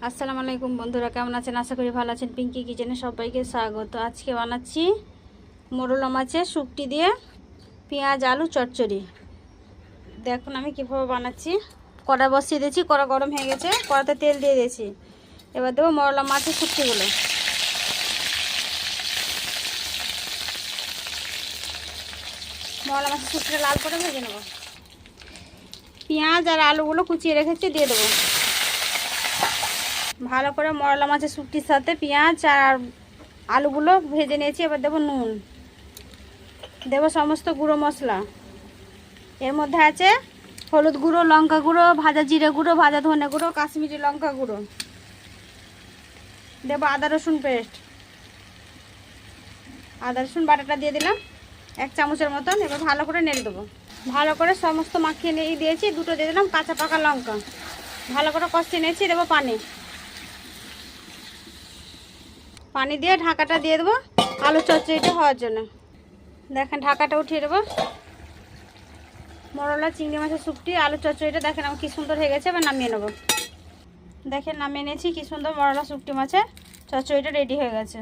আসসালামু আলাইকুম বন্ধুরা, কেমন আছেন? আশা করি ভালো আছেন। পিঙ্কি কিচেনে সবাইকে স্বাগত। আজকে বানাচ্ছি মোরলা মাছের শুকটি দিয়ে পেঁয়াজ আলু চচ্চড়ি। দেখুন আমি কীভাবে বানাচ্ছি। কড়া বসিয়ে দিয়েছি, কড়া গরম হয়ে গেছে, কড়াতে তেল দিয়ে দিয়েছি। এবার দেবো মোরলা মাছের শুকটিগুলো। মোরলা মাছের শুকটিটা লাল করে ভেজে নেব। পেঁয়াজ আর আলুগুলো কুচিয়ে রেখেছি, দিয়ে দেবো। ভালো করে মোরলা মাছের শুকটির সাথে পেঁয়াজ আর আলুগুলো ভেজে নিয়েছি। এবার দেবো নুন, দেবো সমস্ত গুঁড়ো মশলা। এর মধ্যে আছে হলুদ গুঁড়ো, লঙ্কা গুঁড়ো, ভাজা জিরে গুঁড়ো, ভাজা ধনে গুঁড়ো, কাশ্মীরি লঙ্কা গুঁড়ো। দেবো আদা রসুন পেস্ট, আদা রসুন বাটাটা দিয়ে দিলাম 1 চামচের মতন। এবার ভালো করে নেড়ে দেবো। ভালো করে সমস্ত মাখিয়ে নিয়ে দিয়েছি। দুটো দিয়ে দিলাম কাঁচা পাকা লঙ্কা। ভালো করে কষিয়ে নিয়েছি। দেবো পানি, পানি দিয়ে ঢাকাটা দিয়ে দেবো আলু চচ্চড়িটা হওয়ার জন্য। দেখেন ঢাকাটা উঠিয়ে দেবো। মোরলা চিংড়ি মাছের শুকটি আলু চচ্চড়িটা দেখেন আমার কি সুন্দর হয়ে গেছে। এবার নামিয়ে নেবো। দেখেন নামিয়ে নিয়েছি, কি সুন্দর মোরলা শুকটি মাছের চচ্চড়িটা রেডি হয়ে গেছে।